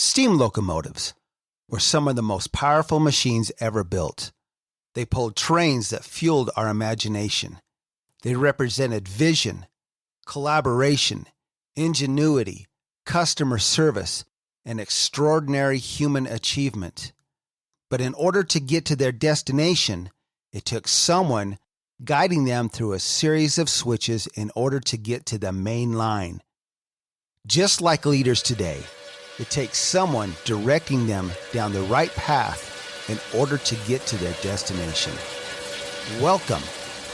Steam locomotives were some of the most powerful machines ever built. They pulled trains that fueled our imagination. They represented vision, collaboration, ingenuity, customer service, and extraordinary human achievement. But in order to get to their destination, it took someone guiding them through a series of switches in order to get to the main line. Just like leaders today, it takes someone directing them down the right path in order to get to their destination. Welcome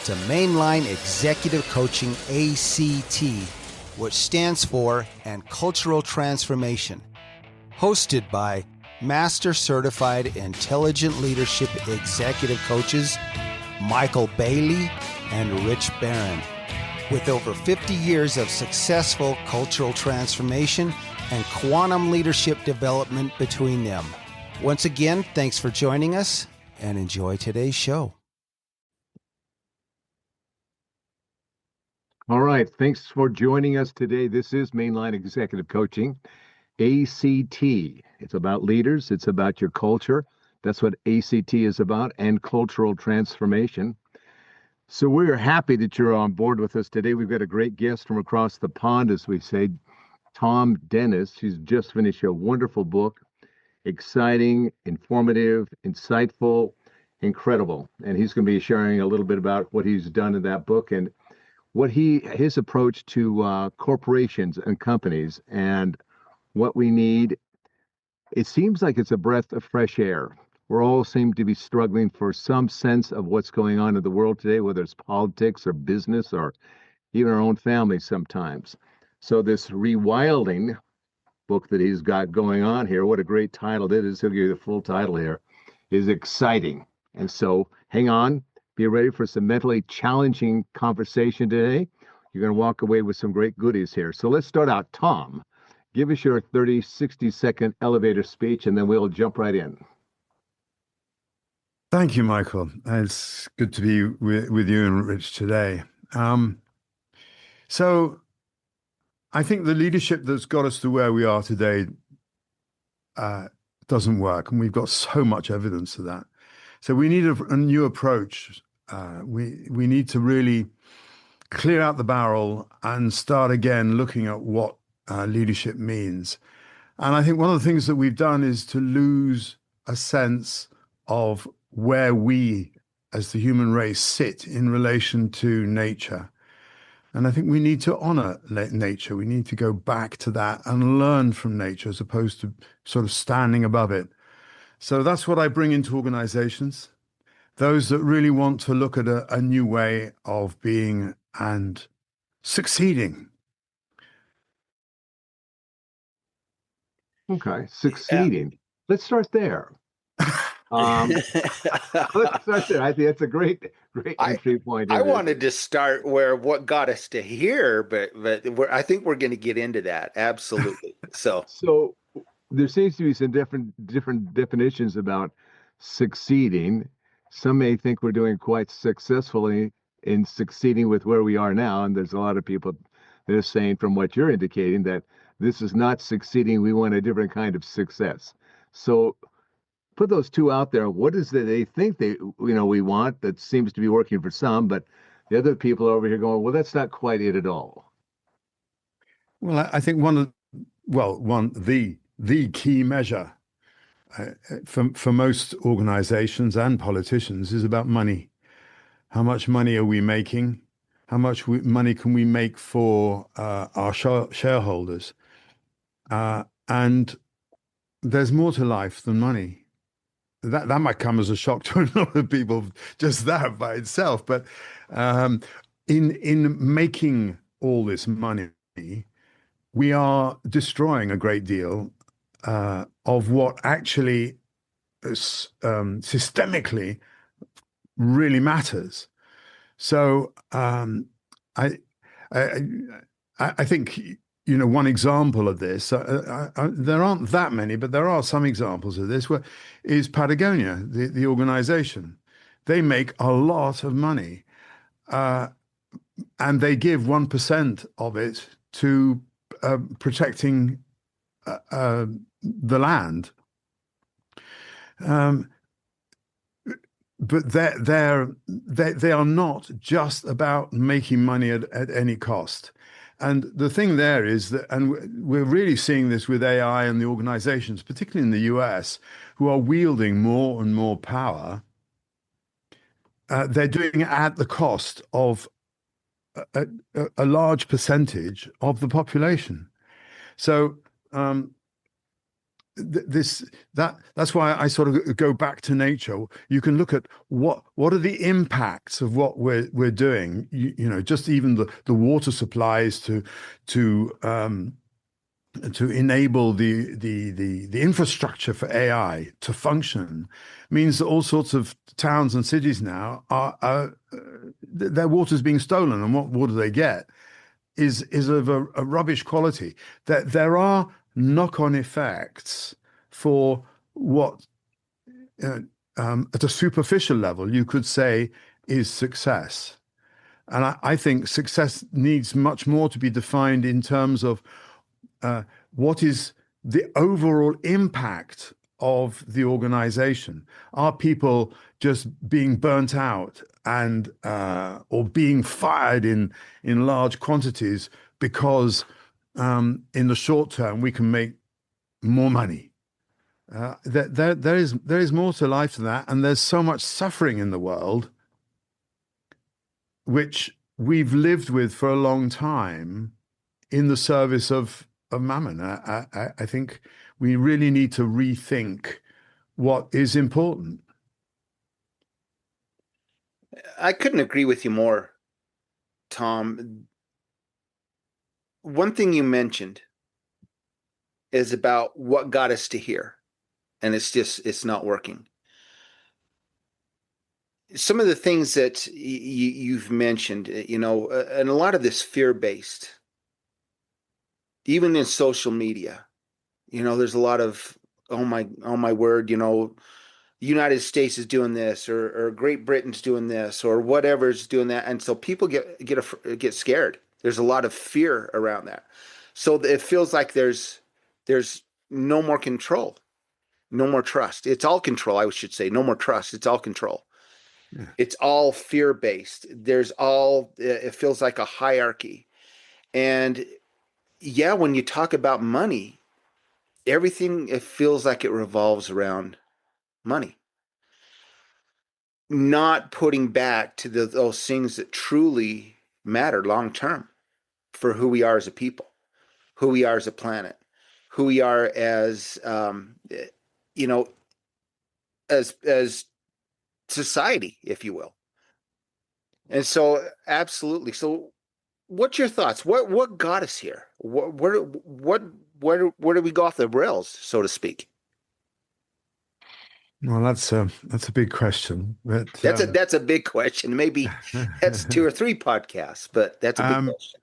to Mainline Executive Coaching ACT, which stands for And Cultural Transformation, hosted by Master Certified Intelligent Leadership Executive Coaches Maikel Bailey and Rich Barron, with over 50 years of successful cultural transformation and quantum leadership development between them. Once again, thanks for joining us and enjoy today's show. All right. Thanks for joining us today. This is Mainline Executive Coaching, ACT. It's about leaders. It's about your culture. That's what ACT is about, and cultural transformation. So we're happy that you're on board with us today. We've got a great guest from across the pond, as we say, Thom Dennis. He's just finished a wonderful book, exciting, informative, insightful, incredible. And he's going to be sharing a little bit about what he's done in that book and what his approach to corporations and companies and what we need. It seems like it's a breath of fresh air. We all seem to be struggling for some sense of what's going on in the world today, whether it's politics or business or even our own families sometimes. So this Rewilding book that he's got going on here, what a great title it is. He'll give you the full title here, is exciting. And so hang on, be ready for some mentally challenging conversation today. You're going to walk away with some great goodies here. So let's start out. Thom, give us your 30, 60-second elevator speech, and then we'll jump right in. Thank you, Maikel. It's good to be with you and Rich today. So I think the leadership that's got us to where we are today doesn't work, and we've got so much evidence of that. So we need a new approach. We need to really clear out the barrel and start again looking at what leadership means. And I think one of the things that we've done is to lose a sense of where we as the human race sit in relation to nature. And I think we need to honor nature. We need to go back to that and learn from nature as opposed to sort of standing above it. So that's what I bring into organizations, those that really want to look at a new way of being and succeeding. Okay, succeeding. Yeah. Let's start there. Let's start there. I think that's a great entry point. I wanted to start where what got us to here, but I think we're going to get into that. Absolutely. So there seems to be some different definitions about succeeding. Some may think we're doing quite successfully in succeeding with where we are now, and there's a lot of people that are saying, from what you're indicating, that this is not succeeding. We want a different kind of success. So put those two out there. What is it they think we want that seems to be working for some, but the other people are over here going, well, that's not quite it at all. Well, I think the key measure for most organizations and politicians is about money. How much money are we making? How much money can we make for our shareholders? And there's more to life than money. That might come as a shock to a lot of people, just that by itself. But in making all this money, we are destroying a great deal of what actually systemically really matters. So I think, one example of this, there aren't that many, but there are some examples of this, is Patagonia, the organization. They make a lot of money, and they give 1% of it to protecting the land. But they are not just about making money at any cost. And the thing there is that, and we're really seeing this with AI and the organizations, particularly in the US, who are wielding more and more power. They're doing it at the cost of a large percentage of the population. So that's why I sort of go back to nature. You can look at what are the impacts of what we're doing. You know, just even the water supplies to enable the infrastructure for AI to function means that all sorts of towns and cities now are their water's being stolen, and what water they get is of a rubbish quality. That there are knock-on effects for what at a superficial level you could say is success. And I think success needs much more to be defined in terms of what is the overall impact of the organization. Are people just being burnt out and or being fired in large quantities because in the short term we can make more money? There is more to life than that, and there's so much suffering in the world which we've lived with for a long time in the service of mammon. I think we really need to rethink what is important. I couldn't agree with you more, Thom. One thing you mentioned is about what got us to here, and it's not working. Some of the things that you've mentioned, you know, and a lot of this fear-based, even in social media, you know, there's a lot of, oh my word, you know, the United States is doing this, or Great Britain's doing this, or whatever's doing that, and so people get scared. There's a lot of fear around that, so it feels like there's no more control, no more trust. It's all control, I should say. No more trust. It's all control. Yeah. It's all fear-based. It feels like a hierarchy. And yeah, when you talk about money, everything, it feels like it revolves around money. Not putting back to those things that truly matter long term for who we are as a people, who we are as a planet, who we are as you know, as society, if you will. And so, absolutely. So, what's your thoughts? What got us here? Where did we go off the rails, so to speak? Well, that's a big question. But that's a big question. Maybe that's 2 or 3 podcasts, but that's a big question.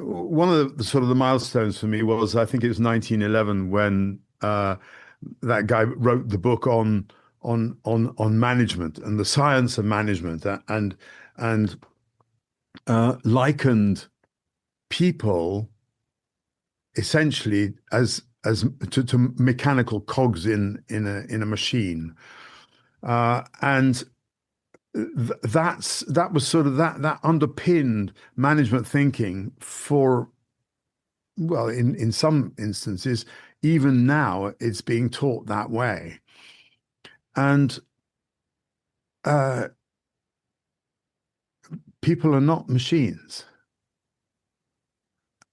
One of the sort of the milestones for me was, I think it was 1911 when that guy wrote the book on management and the science of management, and likened people essentially as to mechanical cogs in a machine, and that was sort of that underpinned management thinking for, well, in some instances, even now it's being taught that way. And people are not machines.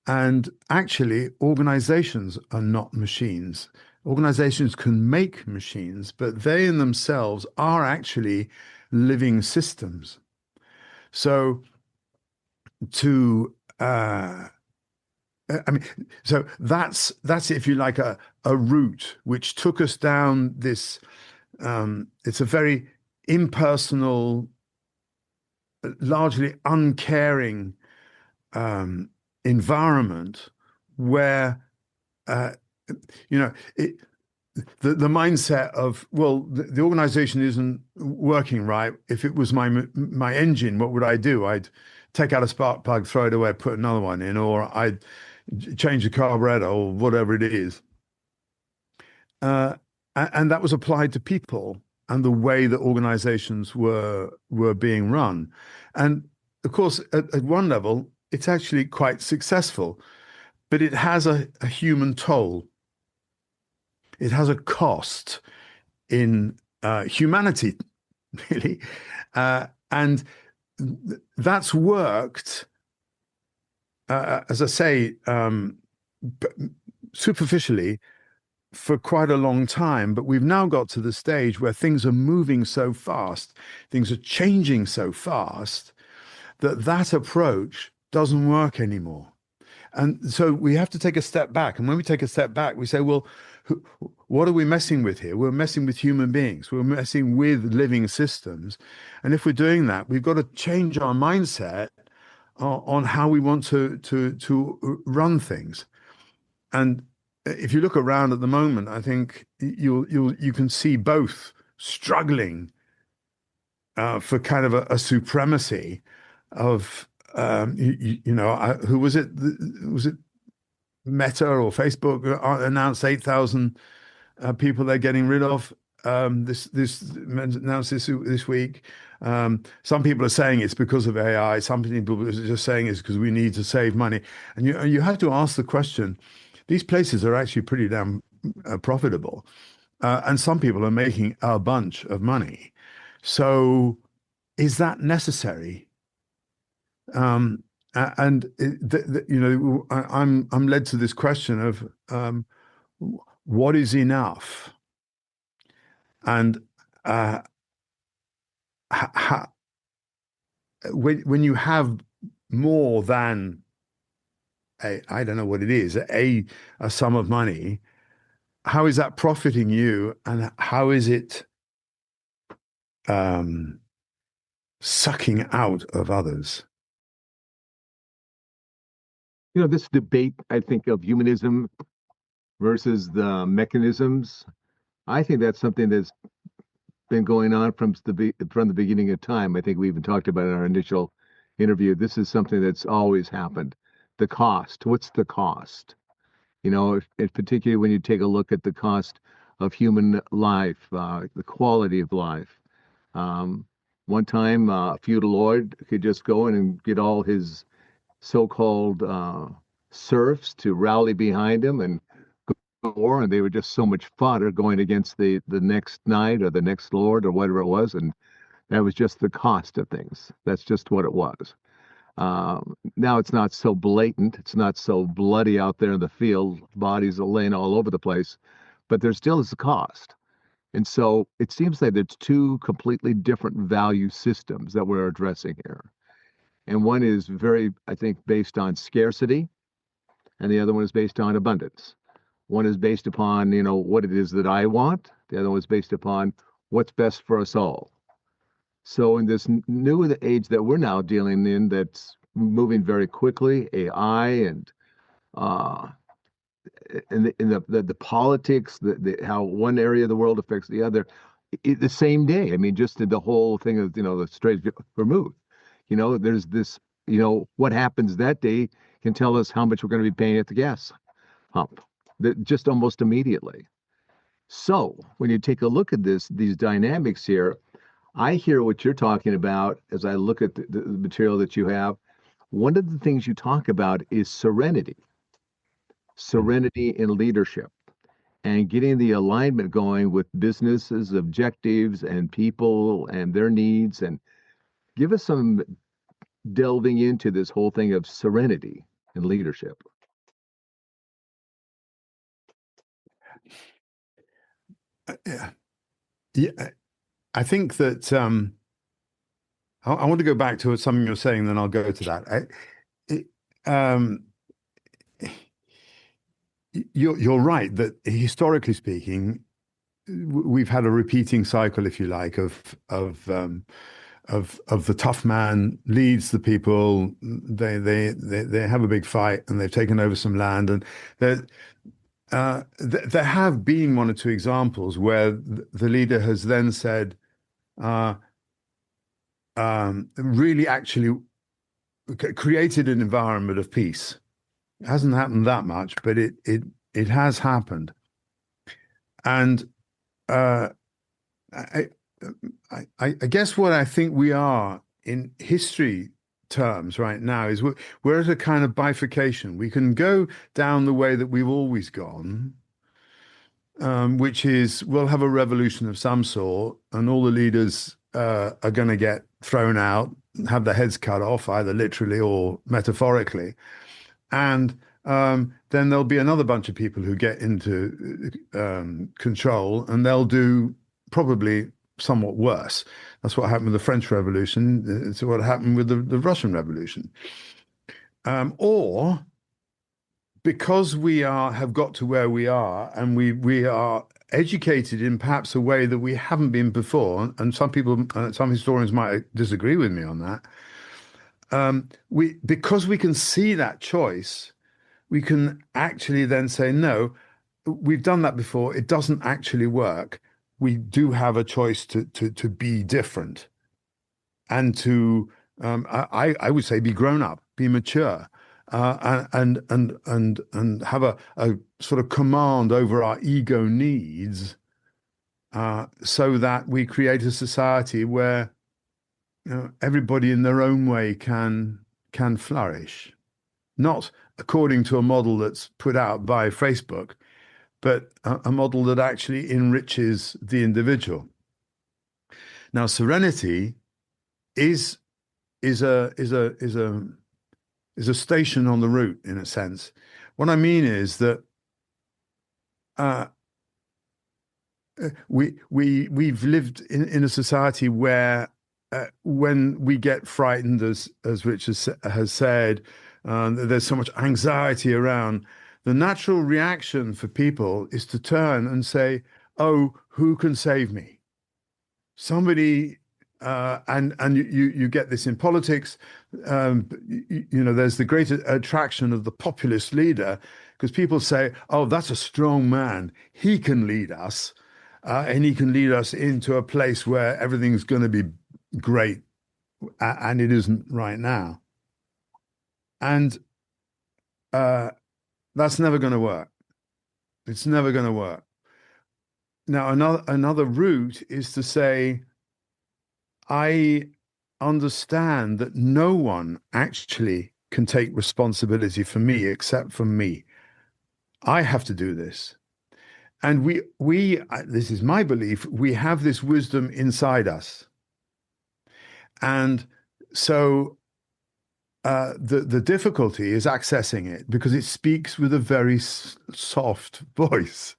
And actually, organizations are not machines. Organizations can make machines, but they in themselves are actually living systems. So so that's if you like a route which took us down this. It's a very impersonal, largely uncaring environment where you know, the mindset of, well, the organization isn't working right. If it was my engine, what would I do? I'd take out a spark plug, throw it away, put another one in, or I'd change the carburetor or whatever it is. And that was applied to people and the way that organizations were being run. And of course, at one level, it's actually quite successful, but it has a human toll. It has a cost in humanity, really. And that's worked, as I say, superficially for quite a long time, but we've now got to the stage where things are moving so fast, things are changing so fast, that approach doesn't work anymore. And so we have to take a step back. And when we take a step back, we say, well, what are we messing with here? We're messing with human beings. We're messing with living systems. And if we're doing that, we've got to change our mindset on how we want to run things. And if you look around at the moment, I think you can see both struggling for kind of a supremacy of who was it? Was it Meta or Facebook announced 8,000 people they're getting rid of announced this week. Some people are saying it's because of AI. Some people are just saying it's because we need to save money. And you have to ask the question, these places are actually pretty damn profitable. And some people are making a bunch of money. So is that necessary? I'm led to this question of what is enough, and when you have more than I don't know what it is, a sum of money, how is that profiting you, and how is it sucking out of others? This debate, I think, of humanism versus the mechanisms, I think that's something that's been going on from the beginning of time. I think we even talked about it in our initial interview. This is something that's always happened. The cost. What's the cost? Particularly when you take a look at the cost of human life, the quality of life. One time, a feudal lord could just go in and get all his so-called serfs to rally behind him and go to war, and they were just so much fodder going against the next knight or the next lord or whatever it was, and that was just the cost of things. That's just what it was. Now it's not so blatant. It's not so bloody out there in the field. Bodies are laying all over the place, but there still is a cost. And so it seems like there's two completely different value systems that we're addressing here. And one is very, I think, based on scarcity, and the other one is based on abundance. One is based upon, what it is that I want. The other one is based upon what's best for us all. So in this new age that we're now dealing in, that's moving very quickly, AI and the politics, how one area of the world affects the other, the same day. I mean, just the whole thing of the Strait of Hormuz. There's this. What happens that day can tell us how much we're going to be paying at the gas pump, just almost immediately. So when you take a look at these dynamics here, I hear what you're talking about as I look at the material that you have. One of the things you talk about is serenity in leadership, and getting the alignment going with businesses, objectives, and people and their needs. And give us some delving into this whole thing of serenity in leadership. Yeah, I think that I want to go back to something you're saying, then I'll go to that. You're right that historically speaking, we've had a repeating cycle, if you like, of the tough man leads the people. They have a big fight and they've taken over some land, and there have been one or two examples where the leader has then said, really actually created an environment of peace. It hasn't happened that much, but it has happened. And uh, I, I guess what I think we are in history terms right now is we're at a kind of bifurcation. We can go down the way that we've always gone, which is we'll have a revolution of some sort, and all the leaders are going to get thrown out, have their heads cut off, either literally or metaphorically. And then there'll be another bunch of people who get into control, and they'll do probably somewhat worse. That's what happened with the French Revolution. It's what happened with the Russian Revolution. Or because we have got to where we are, and we are educated in perhaps a way that we haven't been before, and some people, some historians might disagree with me on that. Because we can see that choice, we can actually then say, no, we've done that before. It doesn't actually work. We do have a choice to be different, and to I would say be grown up, be mature, and have a sort of command over our ego needs, so that we create a society where everybody in their own way can flourish, not according to a model that's put out by Facebook, but a model that actually enriches the individual. Now, serenity is a station on the route, in a sense. What I mean is that we've lived in a society where when we get frightened, as Richard has said, there's so much anxiety around. The natural reaction for people is to turn and say, "Oh, who can save me? Somebody." And you get this in politics. There's the great attraction of the populist leader, because people say, "Oh, that's a strong man. He can lead us, and he can lead us into a place where everything's going to be great," and it isn't right now. And that's never going to work. It's never going to work. Now, another route is to say, I understand that no one actually can take responsibility for me except for me. I have to do this. And this is my belief, we have this wisdom inside us. And so the difficulty is accessing it, because it speaks with a very soft voice.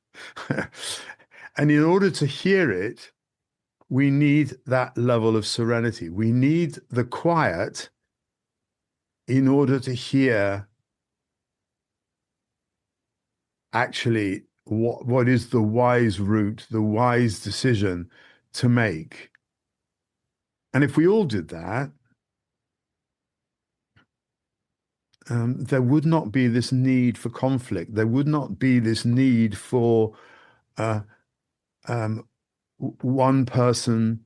And in order to hear it, we need that level of serenity. We need the quiet in order to hear actually what is the wise route, the wise decision to make. And if we all did that, there would not be this need for conflict. There would not be this need for one person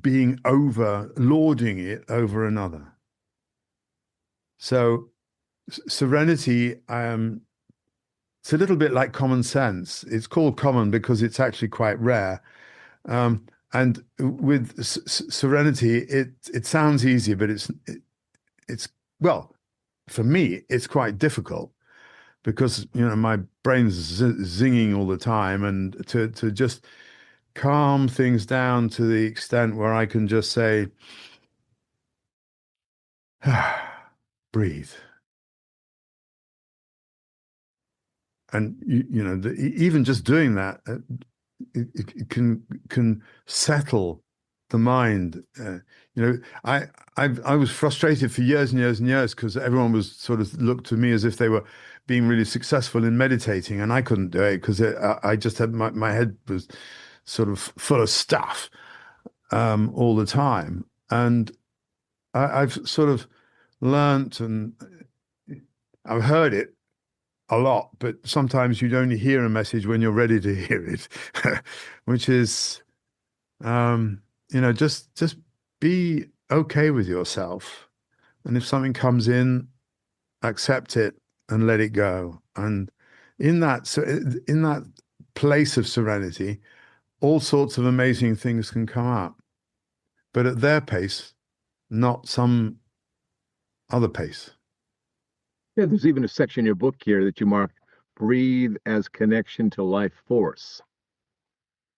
being lording it over another. So serenity, it's a little bit like common sense. It's called common because it's actually quite rare. And with serenity, it sounds easy, but it's well, for me, it's quite difficult, because my brain's zinging all the time, and to just calm things down to the extent where I can just say, breathe. And even just doing that, it can settle the mind. I was frustrated for years and years and years, because everyone was sort of looked to me as if they were being really successful in meditating, and I couldn't do it because I just had my head was sort of full of stuff all the time. And I've sort of learnt, and I've heard it a lot, but sometimes you'd only hear a message when you're ready to hear it, which is, just be okay with yourself. And if something comes in, accept it and let it go. And in that place of serenity, all sorts of amazing things can come up, but at their pace, not some other pace. Yeah, there's even a section in your book here that you mark breathe as connection to life force.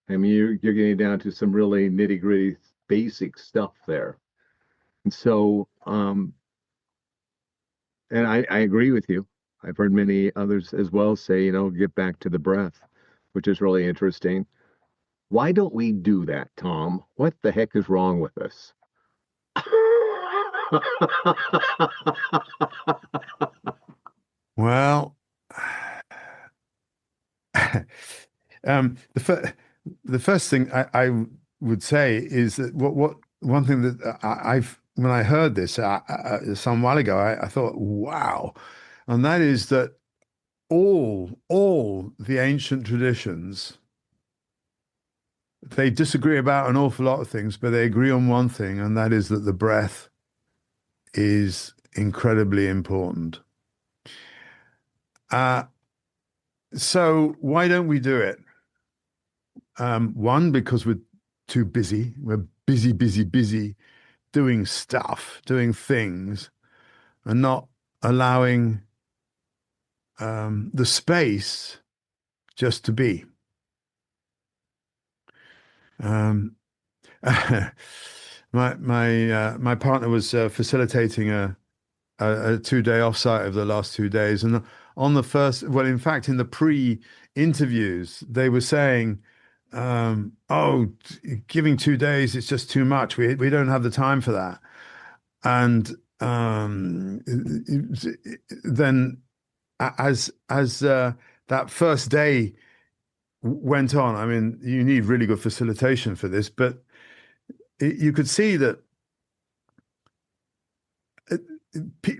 I mean, you're getting down to some really nitty gritty basic stuff there. And so, and I agree with you. I've heard many others as well say, get back to the breath, which is really interesting. Why don't we do that, Thom? What the heck is wrong with us? Well, the first thing I would say is that one thing that I've when I heard this some while ago, I thought, wow, and that is that all the ancient traditions, they disagree about an awful lot of things, but they agree on one thing, and that is that the breath is incredibly important. So why don't we do it? One, because we're too busy. We're busy doing stuff, doing things, and not allowing the space just to be. My partner was facilitating a 2-day offsite of the last 2 days, and on the first, well, in fact, in the pre-interviews, they were saying, "Oh, giving 2 days, it's just too much. We don't have the time for that." And then, as that first day went on, I mean, you need really good facilitation for this, but you could see that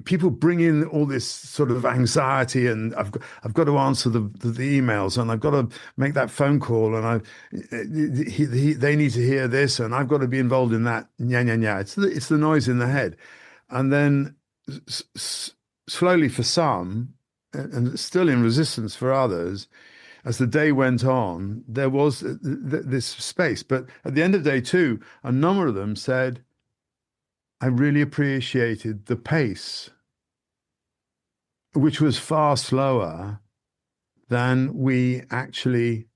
people bring in all this sort of anxiety, and I've got to answer the emails, and I've got to make that phone call, and they need to hear this, and I've got to be involved in that. Yeah. It's the noise in the head, and then slowly for some, and still in resistance for others, as the day went on, there was this space. But at the end of day 2, a number of them said, I really appreciated the pace, which was far slower than we actually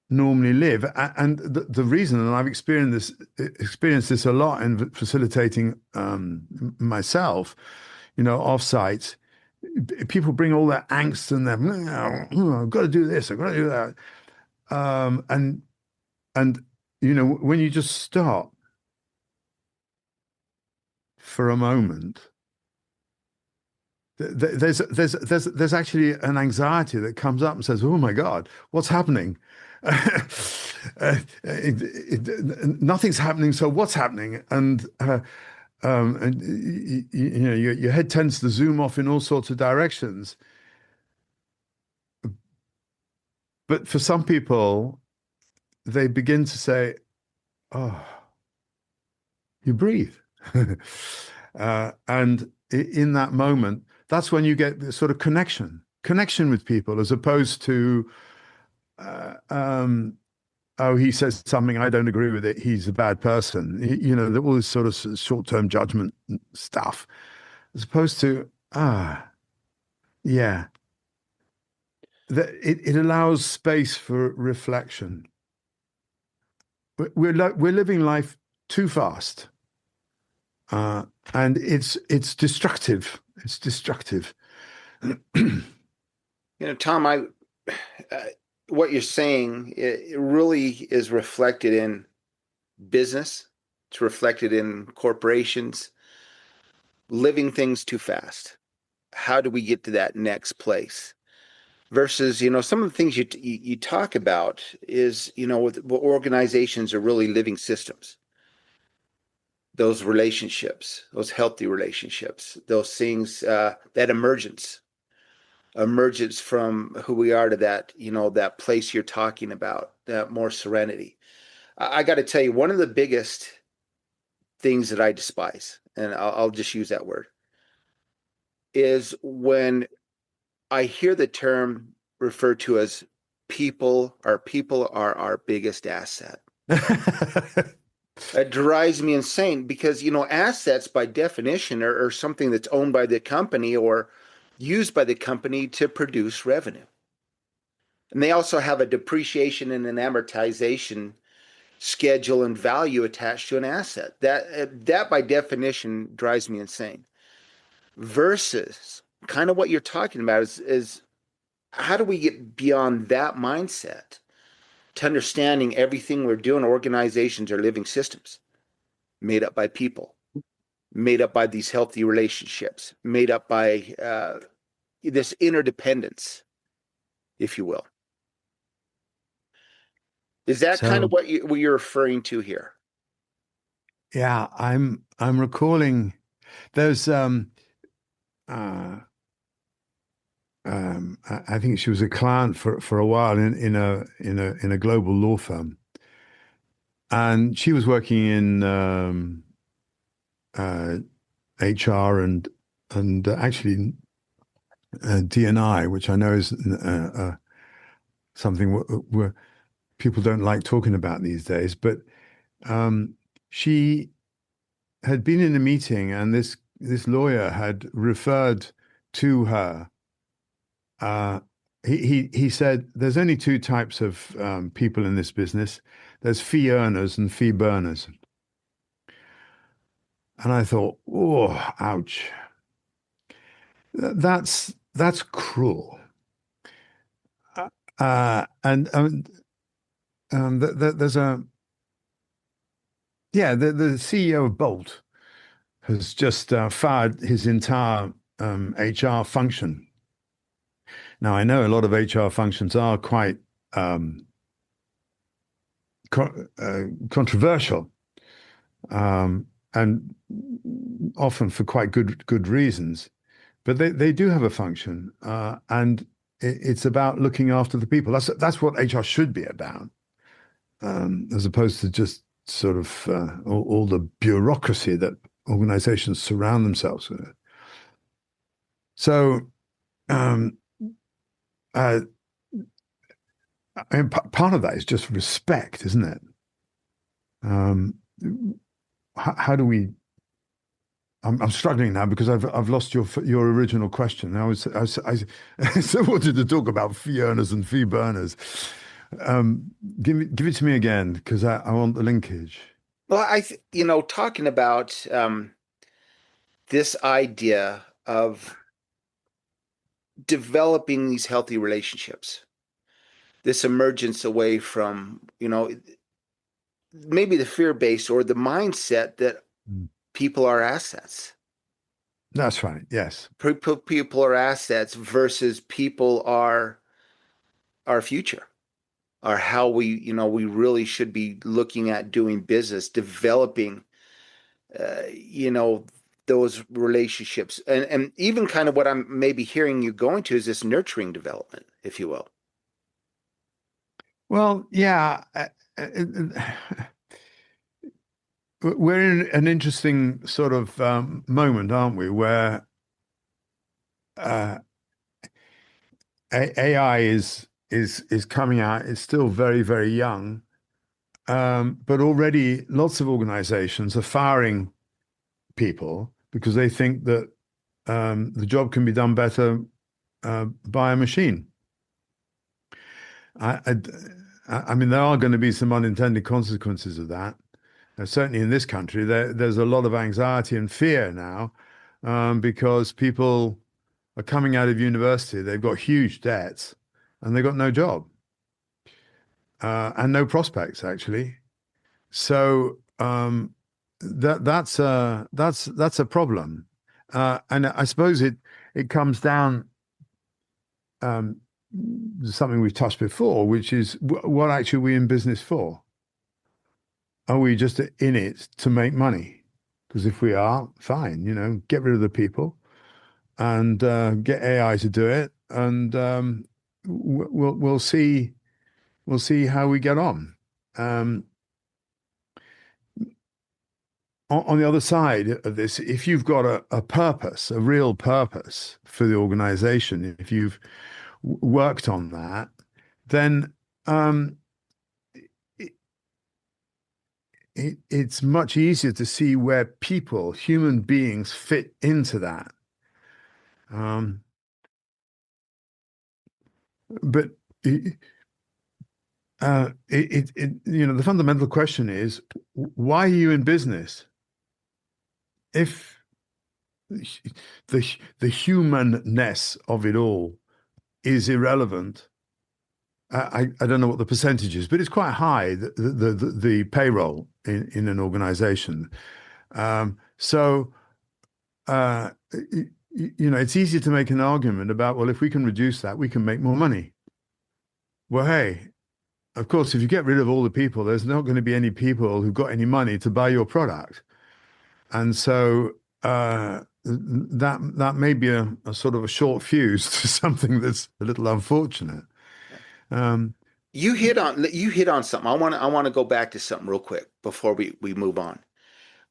normally live. And the reason, and I've experienced this a lot in facilitating myself, offsite, people bring all that angst and I've got to do this, I've got to do that. And when you just stop for a moment, there's actually an anxiety that comes up and says, "Oh my God, what's happening?" Nothing's happening. So what's happening? And your head tends to zoom off in all sorts of directions. But for some people, they begin to say, "Oh, you breathe," and in that moment, that's when you get this sort of connection with people, as opposed to, oh, he says something, I don't agree with it, he's a bad person. All this sort of short-term judgment stuff, as opposed to, yeah, it allows space for reflection. We're living life too fast, and it's destructive. It's destructive. Thom, what you're saying, it really is reflected in business. It's reflected in corporations, living things too fast. How do we get to that next place? Versus, some of the things you talk about is, what organizations are really living systems. Those relationships, those healthy relationships, those things, that emergence from who we are to that, that place you're talking about, that more serenity. I got to tell you, one of the biggest things that I despise, and I'll just use that word, is when I hear the term referred to as people are our biggest asset. It drives me insane because, assets by definition are something that's owned by the company or used by the company to produce revenue. And they also have a depreciation and an amortization schedule and value attached to an asset. That by definition drives me insane. Versus kind of what you're talking about is how do we get beyond that mindset to understanding everything we're doing? Organizations are living systems made up by people, made up by these healthy relationships, made up by this interdependence, if you will. Is that kind of what you're referring to here? Yeah, I'm recalling there's I think she was a client for a while in a global law firm, and she was working in HR and actually D&I, which I know is something where people don't like talking about these days. But she had been in a meeting, and this lawyer had referred to her. He said, "There's only two types of people in this business. There's fee earners and fee burners." And I thought, oh, ouch. That's cruel. And there's the CEO of Bolt has just fired his entire HR function. Now, I know a lot of HR functions are quite controversial, and often for quite good reasons, but they do have a function, and it's about looking after the people. That's what HR should be about, as opposed to just sort of all the bureaucracy that organizations surround themselves with. So, and part of that is just respect, isn't it? How do we? I'm struggling now because I've lost your original question. I still wanted to talk about fee earners and fee burners. Give it to me again, because I want the linkage. Well, talking about this idea of developing these healthy relationships, this emergence away from, maybe the fear-based or the mindset that people are assets. That's right. Yes. People are assets versus people are our future, are how we really should be looking at doing business, developing, those relationships. And even kind of what I'm maybe hearing you going to is this nurturing development, if you will. Well, yeah. We're in an interesting sort of moment, aren't we, where AI is coming out. It's still very, very young, but already lots of organizations are firing people because they think that the job can be done better by a machine. I mean, there are going to be some unintended consequences of that. Certainly in this country, there's a lot of anxiety and fear now because people are coming out of university. They've got huge debts and they've got no job and no prospects, actually. So that's a problem. And I suppose it comes down to something we've touched before, which is what actually are we in business for? Are we just in it to make money? Because if we are, fine, get rid of the people and get AI to do it, and we'll see how we get on. on the other side of this, if you've got a purpose, a real purpose for the organization, if you've worked on that, then it's much easier to see where people, human beings, fit into that. But the fundamental question is, why are you in business? If the humanness of it all is irrelevant, I don't know what the percentage is, but it's quite high, the payroll in an organization. It's easy to make an argument about, well, if we can reduce that, we can make more money. Well, hey, of course, if you get rid of all the people, there's not going to be any people who've got any money to buy your product. And so that may be a sort of a short fuse to something that's a little unfortunate. You hit on something. I want to go back to something real quick before we move on,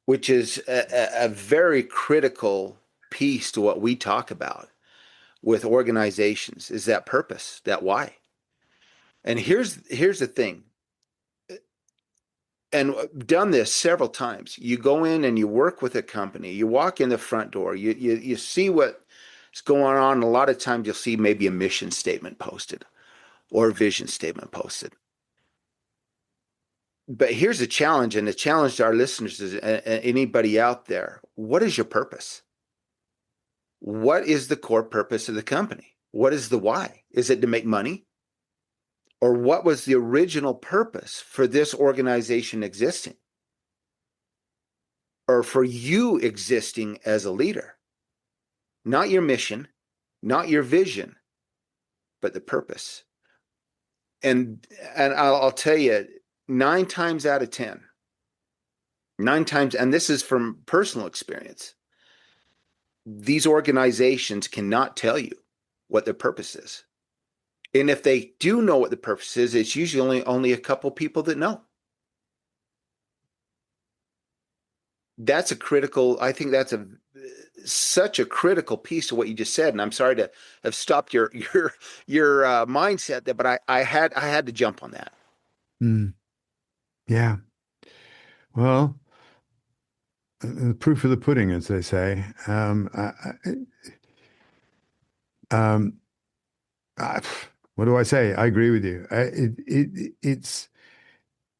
which is a very critical piece to what we talk about with organizations, is that purpose, that why. And here's the thing, and done this several times. You go in and you work with a company, you walk in the front door, you see what's going on. And a lot of times you'll see maybe a mission statement posted or a vision statement posted. But here's a challenge, and the challenge to our listeners is, anybody out there, what is your purpose? What is the core purpose of the company? What is the why? Is it to make money? Or what was the original purpose for this organization existing? Or for you existing as a leader? Not your mission, not your vision, but the purpose. And I'll tell you, 9 times out of 10, and this is from personal experience, these organizations cannot tell you what their purpose is. And if they do know what the purpose is, it's usually only a couple people that know. That's a critical, I think that's such a critical piece of what you just said. And I'm sorry to have stopped your mindset there, but I had to jump on that. Yeah. Well, the proof of the pudding, as they say. What do I say? I agree with you. It's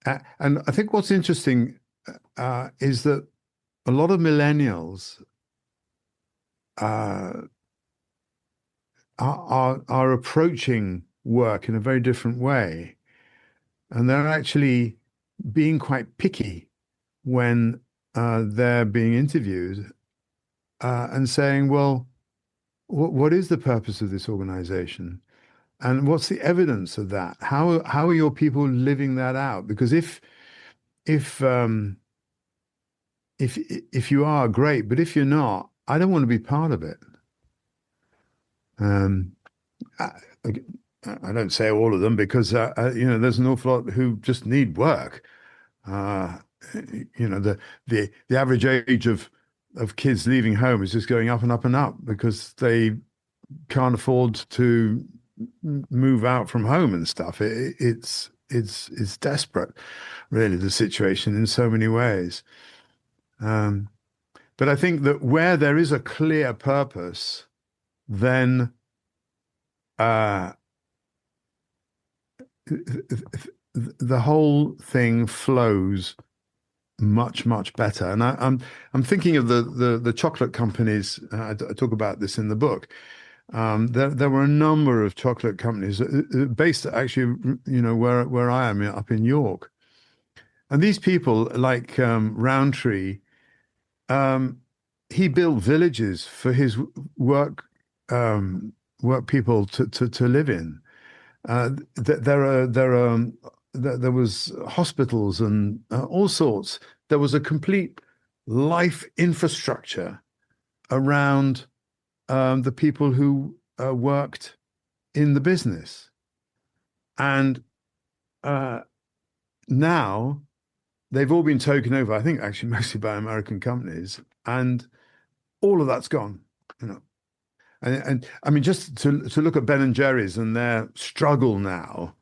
and I think what's interesting is that a lot of millennials are approaching work in a very different way, and they're actually being quite picky when they're being interviewed and saying, well, what is the purpose of this organization? And what's the evidence of that? How are your people living that out? Because if you are, great, but if you're not, I don't want to be part of it. I don't say all of them, because there's an awful lot who just need work. The average age of kids leaving home is just going up and up and up because they can't afford to move out from home and stuff. It's desperate, really, the situation in so many ways. But I think that where there is a clear purpose, then the whole thing flows much, much better. And I'm thinking of the chocolate companies. I talk about this in the book. There were a number of chocolate companies based actually, where I am, up in York. And these people, like Roundtree, he built villages for his work people to live in. There was hospitals and all sorts. There was a complete life infrastructure around the people who worked in the business. And now they've all been taken over, I think actually mostly by American companies, and all of that's gone, you know. And I mean, just to look at Ben and Jerry's and their struggle now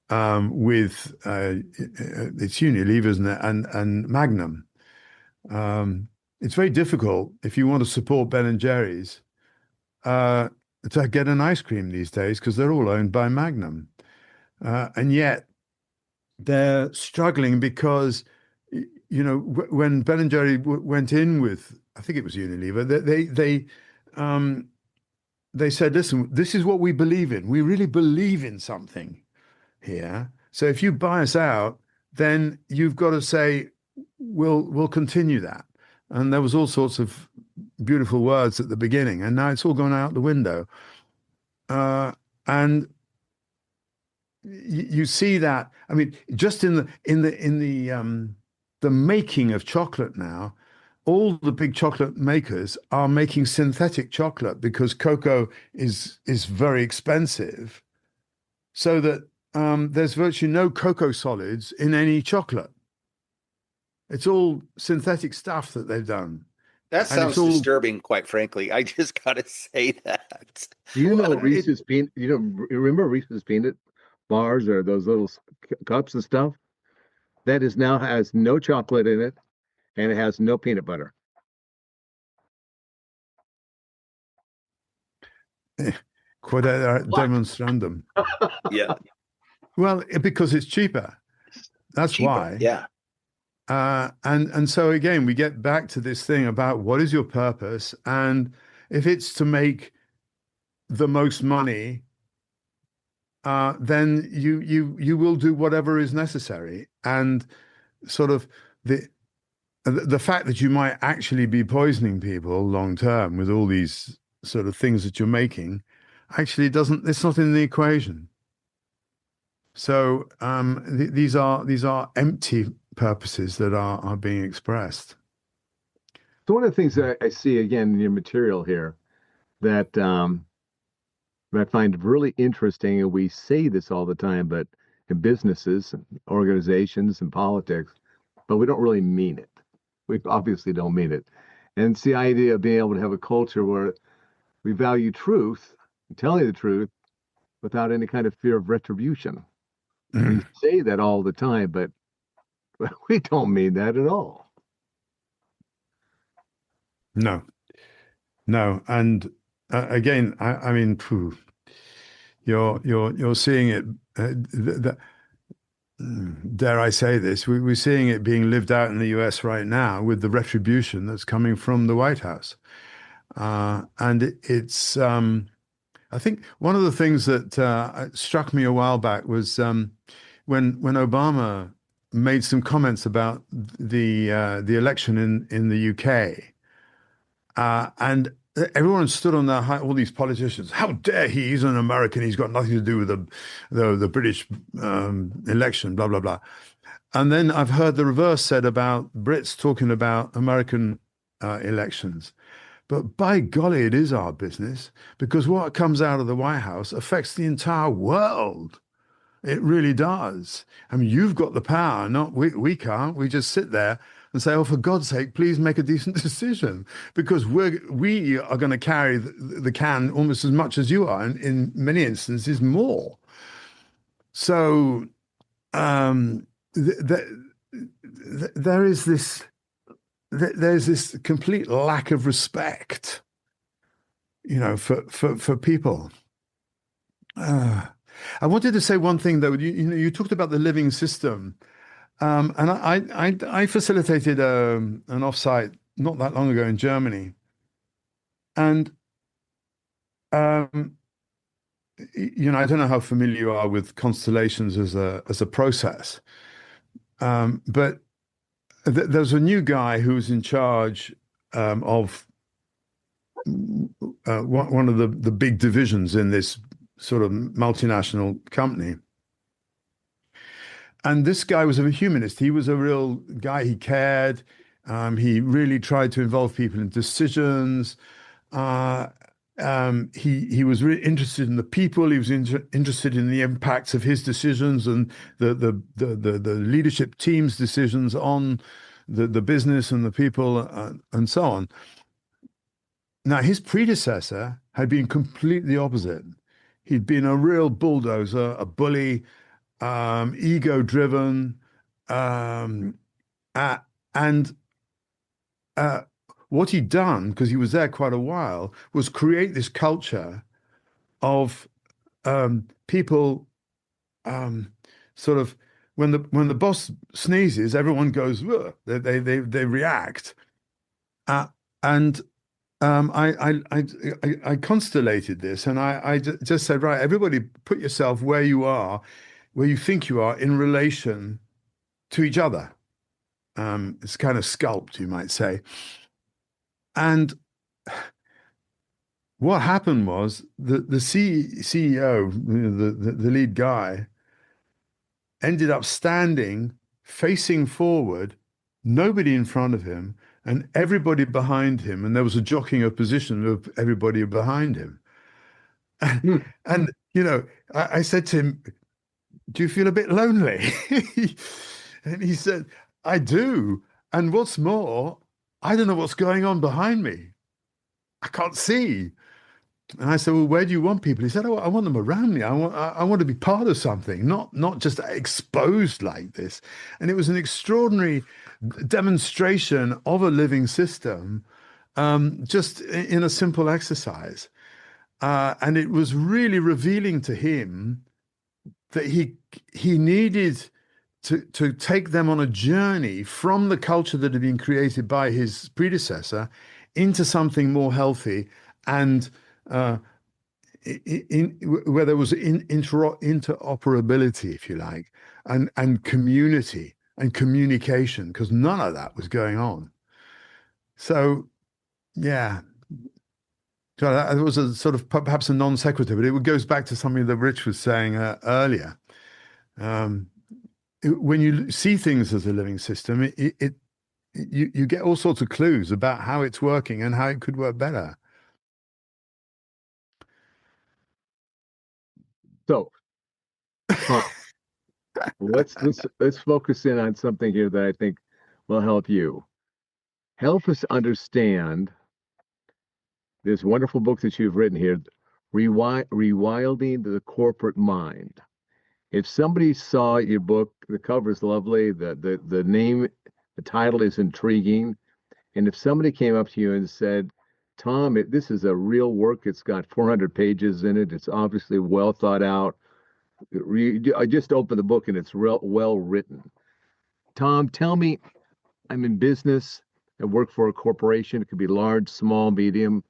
with it's Unilever's and Magnum. It's very difficult if you want to support Ben and Jerry's to get an ice cream these days because they're all owned by Magnum, and yet they're struggling because you know when Ben and Jerry went in with, I think it was Unilever, they said, listen, this is what we believe in. We really believe in something here. So if you buy us out, then you've got to say, we'll continue that. And there was all sorts of beautiful words at the beginning, and now it's all gone out the window. And you see that. I mean, just in the making of chocolate now, all the big chocolate makers are making synthetic chocolate because cocoa is very expensive, so that there's virtually no cocoa solids in any chocolate. It's all synthetic stuff that they've done. That And it's sounds all, disturbing, quite frankly. I just gotta say that. Do you know Well, Reese's peanut? You know, remember Reese's peanut bars or those little cups and stuff? That is now has no chocolate in it, and it has no peanut butter. quod erat What? demonstrandum. Yeah, Well, because it's cheaper. That's cheaper. why. Yeah, And so again, we get back to this thing about what is your purpose, and if it's to make the most money, then you will do whatever is necessary. And sort of the fact that you might actually be poisoning people long term with all these sort of things that you're making actually doesn't, it's not in the equation. So these are empty purposes that are being expressed. So one of the things that I see again in your material here that that I find really interesting, and we say this all the time, but in businesses, organizations, and politics, but we don't really mean it. We obviously don't mean it. And it's the idea of being able to have a culture where we value truth, telling the truth, without any kind of fear of retribution. We say that all the time, but we don't mean that at all. No, no, and again, I mean, phew, you're seeing it. Dare I say this? We're seeing it being lived out in the US right now with the retribution that's coming from the White House, and it's. I think one of the things that struck me a while back was when Obama made some comments about the election in the UK. And everyone stood on their high, all these politicians. How dare he? He's an American. He's got nothing to do with the British election, blah, blah, blah. And then I've heard the reverse said about Brits talking about American elections. But by golly, it is our business, because what comes out of the White House affects the entire world. It really does. I mean, you've got the power, not we can't. We just sit there and say, oh, for God's sake, please make a decent decision, because we are going to carry the can almost as much as you are, and in many instances more. So there is this, there's this complete lack of respect, you know, for people. I wanted to say one thing though. You talked about the living system, and I facilitated an offsite not that long ago in Germany, and you know, I don't know how familiar you are with constellations as a process, but there's a new guy who's in charge of one of the big divisions in this sort of multinational company. And this guy was a humanist. He was a real guy. He cared. He really tried to involve people in decisions. He was really interested in the people. He was interested in the impacts of his decisions and the leadership team's decisions on the business and the people and so on. Now, his predecessor had been completely opposite. He'd been a real bulldozer, a bully, ego-driven, and what he'd done, because he was there quite a while, was create this culture of people sort of when the boss sneezes, everyone goes, ugh. They react, and I constellated this, and I just said, right, everybody, put yourself where you are, where you think you are in relation to each other. It's kind of sculpt, you might say. And what happened was the CEO, the lead guy, ended up standing, facing forward, nobody in front of him, and everybody behind him. And there was a jockeying of position of everybody behind him. And you know, I said to him, "Do you feel a bit lonely?" And he said, "I do. And what's more, I don't know what's going on behind me. I can't see." And I said, "Well, where do you want people?" He said, "Oh, I want them around me. I want to be part of something, not just exposed like this." And it was an extraordinary demonstration of a living system, just in a simple exercise. And it was really revealing to him that he needed to take them on a journey from the culture that had been created by his predecessor into something more healthy and where there was interoperability, if you like, and community and communication, because none of that was going on. So, yeah. So that was a sort of perhaps a non sequitur, but it goes back to something that Rich was saying earlier. When you see things as a living system, you get all sorts of clues about how it's working and how it could work better. So, let's focus in on something here that I think will help you. Help us understand this wonderful book that you've written here, Rewilding the Corporate Mind. If somebody saw your book, the cover's lovely, the name, the title is intriguing, and if somebody came up to you and said, "Thom, this is a real work. It's got 400 pages in it. It's obviously well thought out. I just opened the book and it's well written." Thom, tell me, I'm in business. I work for a corporation. It could be large, small, medium.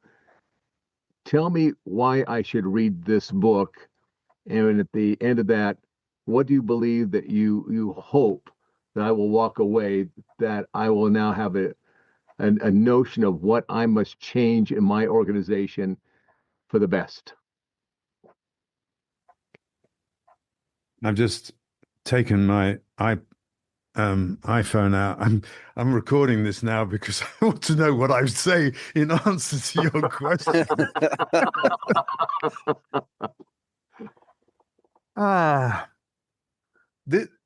Tell me why I should read this book. And at the end of that, what do you believe that you hope that I will walk away, that I will now have a notion of what I must change in my organization for the best? I've just taken my iPhone out. I'm recording this now because I want to know what I would say in answer to your question.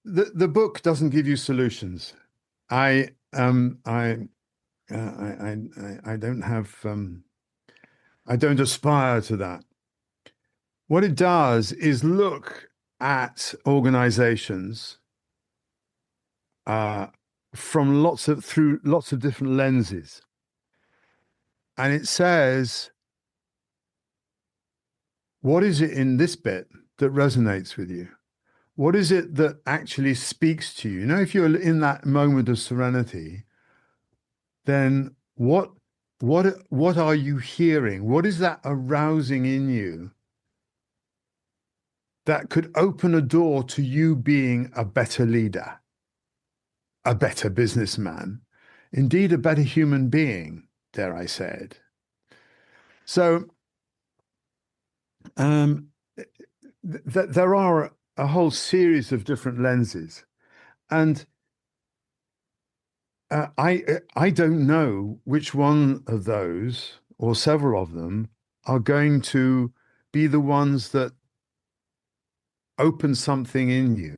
The book doesn't give you solutions. I don't have I don't aspire to that. What it does is look at organizations through lots of different lenses. And it says, what is it in this bit that resonates with you? What is it that actually speaks to you? You know, if you're in that moment of serenity, then what are you hearing? What is that arousing in you that could open a door to you being a better leader, a better businessman, indeed a better human being, dare I say it? So there are a whole series of different lenses, and I don't know which one of those or several of them are going to be the ones that open something in you.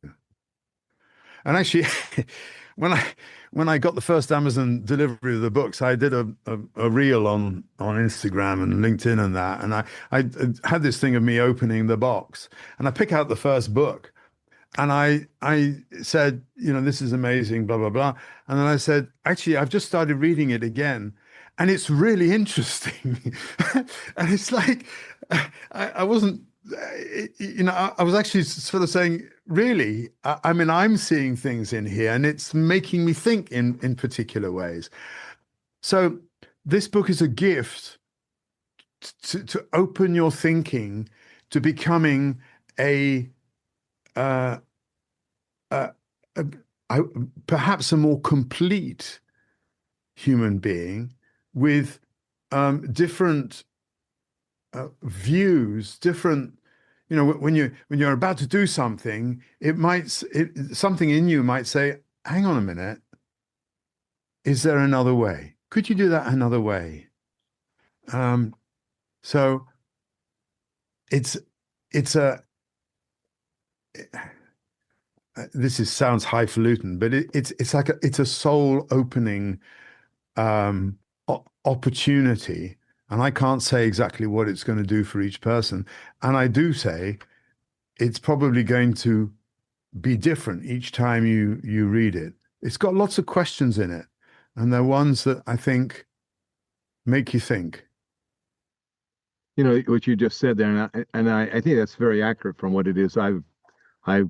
And actually, when I got the first Amazon delivery of the books, I did a reel on Instagram and LinkedIn and that, and I had this thing of me opening the box, and I pick out the first book, and I said, this is amazing, blah blah blah, and then I said, actually, I've just started reading it again, and it's really interesting, and it's like I wasn't. I was actually sort of saying, really, I mean, I'm seeing things in here and it's making me think in particular ways. So this book is a gift to open your thinking to becoming perhaps a more complete human being with different views, different. When you're about to do something, something in you might say, "Hang on a minute, is there another way? Could you do that another way?" So it's a. Sounds highfalutin, but it's like it's a soul opening opportunity. And I can't say exactly what it's going to do for each person. And I do say it's probably going to be different each time you read it. It's got lots of questions in it, and they're ones that I think make you think. What you just said there, and I think that's very accurate from what it is I've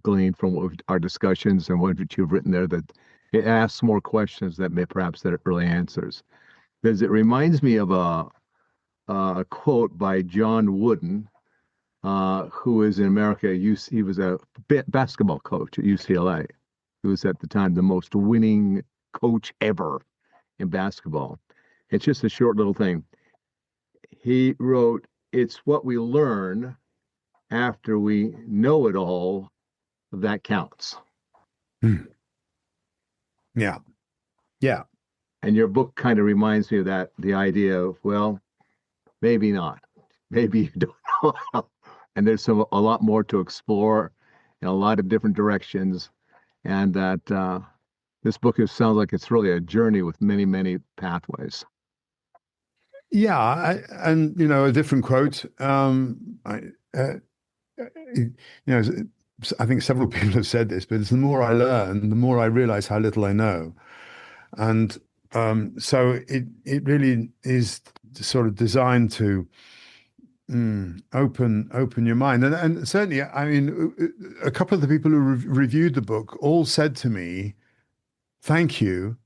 gleaned from our discussions and what you've written there, that it asks more questions that are early answers. Because it reminds me of a quote by John Wooden, who is in America. He was a basketball coach at UCLA. He was at the time the most winning coach ever in basketball. It's just a short little thing. He wrote, "It's what we learn after we know it all that counts." Yeah. Yeah. And your book kind of reminds me of that, the idea of, well, maybe not. Maybe you don't know. And there's a lot more to explore in a lot of different directions. And that this book sounds like it's really a journey with many, many pathways. Yeah. A different quote. I think several people have said this, but it's the more I learn, the more I realize how little I know. And so it really is sort of designed to open your mind. And certainly, I mean, a couple of the people who reviewed the book all said to me, "Thank you,"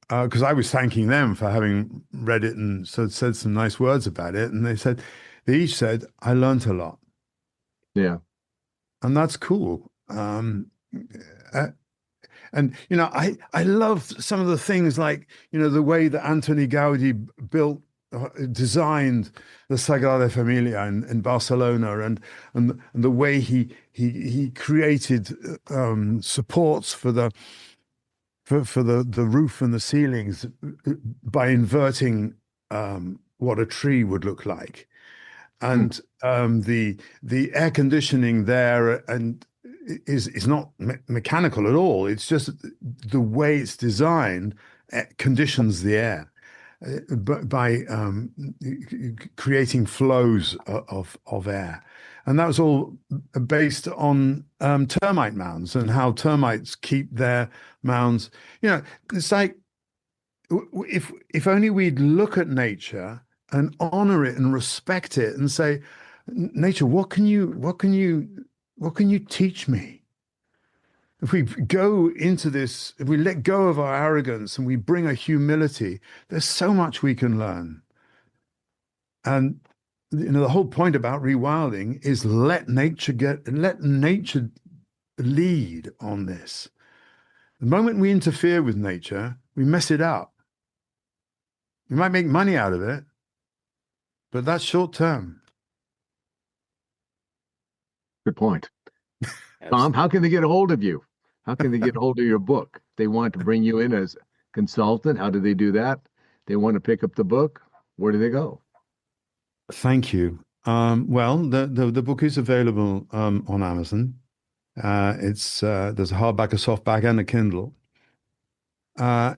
because I was thanking them for having read it and said some nice words about it. And they each said, "I learned a lot." Yeah. And that's cool. And I love some of the things like the way that Antoni Gaudi designed the Sagrada Familia in Barcelona, and the way he created supports for the roof and the ceilings by inverting what a tree would look like, and the air conditioning there and is not mechanical at all. It's just the way it's designed conditions the air by creating flows of air. And that was all based on termite mounds and how termites keep their mounds. It's like if only we'd look at nature and honor it and respect it and say, nature, what can you teach me? If we go into this, if we let go of our arrogance and we bring a humility, there's so much we can learn. And the whole point about rewilding is let nature lead on this. The moment we interfere with nature, we mess it up. We might make money out of it, but that's short term. Good point. Thom, how can they get a hold of you? How can they get a hold of your book? They want to bring you in as consultant. How do they do that? They want to pick up the book. Where do they go? Thank you. Well, the book is available on Amazon. There's a hardback, a softback, and a Kindle.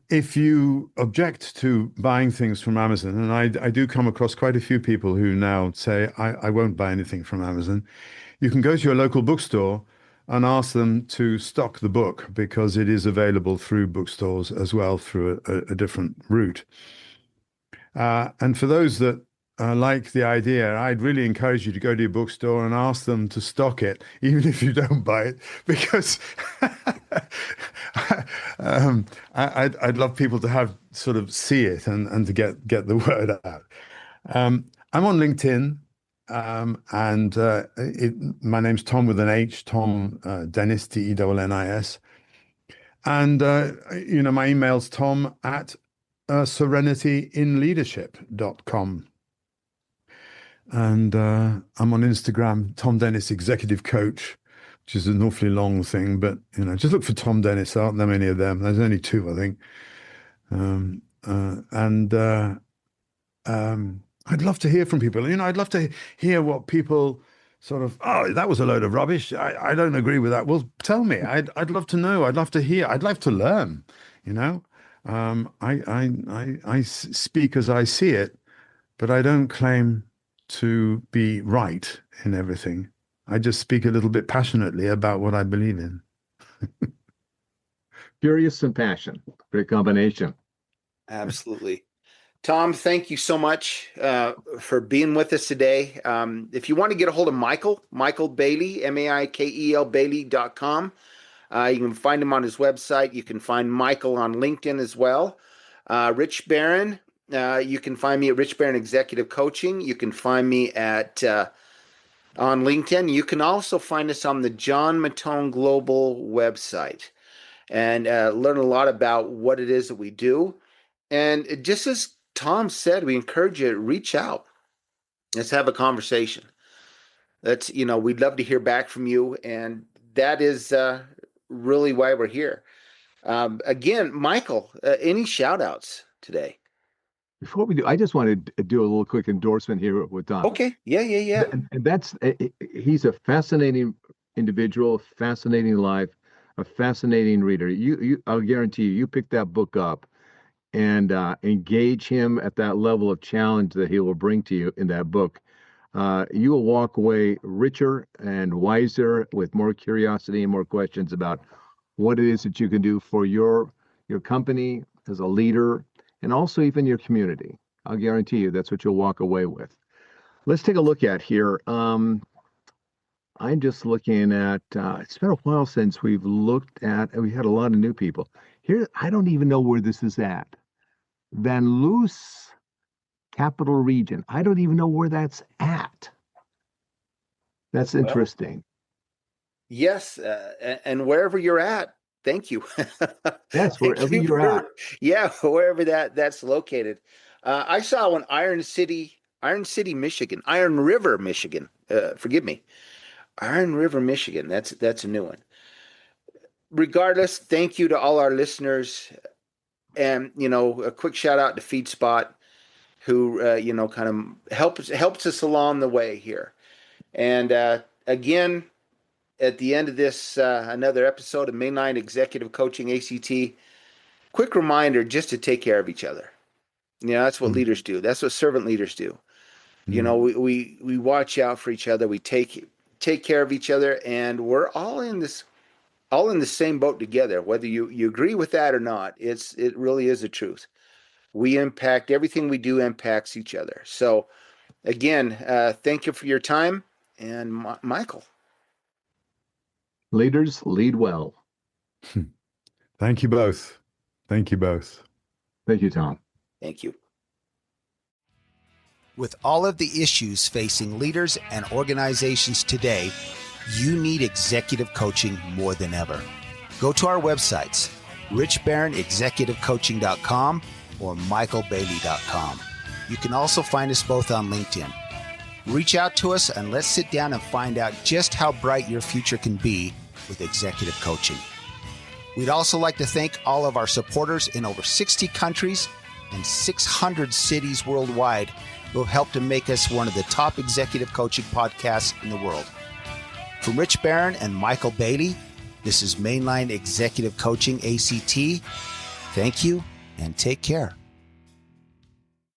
If you object to buying things from Amazon, and I do come across quite a few people who now say, I won't buy anything from Amazon, you can go to your local bookstore and ask them to stock the book, because it is available through bookstores as well through a different route. And for those that like the idea, I'd really encourage you to go to your bookstore and ask them to stock it, even if you don't buy it, because I'd love people to have sort of see it and to get the word out. I'm on LinkedIn, and my name's Thom with an H, Thom Dennis, Dennis. And my email's thom@serenityinleadership.com. And I'm on Instagram, Thom Dennis Executive Coach, which is an awfully long thing, but just look for Thom Dennis. There aren't that many of them. There's only two, I think. I'd love to hear from people. I'd love to hear what people sort of, oh, that was a load of rubbish. I don't agree with that. Well, tell me. I'd love to know. I'd love to hear. I'd love to learn. I speak as I see it, but I don't claim to be right in everything. I just speak a little bit passionately about what I believe in. Curious and passion. Great combination. Absolutely. Thom, thank you so much for being with us today. If you want to get a hold of Maikel Bailey, Maikel Bailey.com, you can find him on his website. You can find Maikel on LinkedIn as well. Rich Barron, you can find me at Rich Barron Executive Coaching. You can find me at on LinkedIn. You can also find us on the John Mattone Global website and learn a lot about what it is that we do. And just as Thom said, we encourage you to reach out. Let's have a conversation. We'd love to hear back from you. And that is really why we're here. Again, Maikel, any shout outs today? Before we do, I just want to do a little quick endorsement here with Thom. Okay. Yeah. And he's a fascinating individual, fascinating life, a fascinating reader. I'll guarantee you pick that book up and engage him at that level of challenge that he will bring to you in that book. You will walk away richer and wiser, with more curiosity and more questions about what it is that you can do for your company as a leader, and also even your community. I'll guarantee you that's what you'll walk away with. Let's take a look at here. I'm just looking at, it's been a while since we've looked at, and we had a lot of new people. Here, I don't even know where this is at. Van Loos Capital Region. I don't even know where that's at. That's interesting. Yes, and wherever you're at, thank you. Yes, wherever you're at. Yeah, wherever that's located. I saw one, Iron River, Michigan. Forgive me, Iron River, Michigan. That's a new one. Regardless, thank you to all our listeners, and a quick shout out to FeedSpot, who kind of helps us along the way here. And again, at the end of this, another episode of Mainline Executive Coaching ACT, quick reminder just to take care of each other. That's what leaders do. That's what servant leaders do. We watch out for each other. We take care of each other, and we're all in the same boat together. Whether you agree with that or not, it really is the truth. Everything we do impacts each other. So again, thank you for your time. And Maikel. Leaders lead well. Thank you both. Thank you both. Thank you, Thom. Thank you. With all of the issues facing leaders and organizations today, you need executive coaching more than ever. Go to our websites, richbarronexecutivecoaching.com or maikelbailey.com. You can also find us both on LinkedIn. Reach out to us and let's sit down and find out just how bright your future can be with executive coaching. We'd also like to thank all of our supporters in over 60 countries and 600 cities worldwide who have helped to make us one of the top executive coaching podcasts in the world. From Rich Barron and Maikel Bailey, this is Mainline Executive Coaching ACT. Thank you and take care.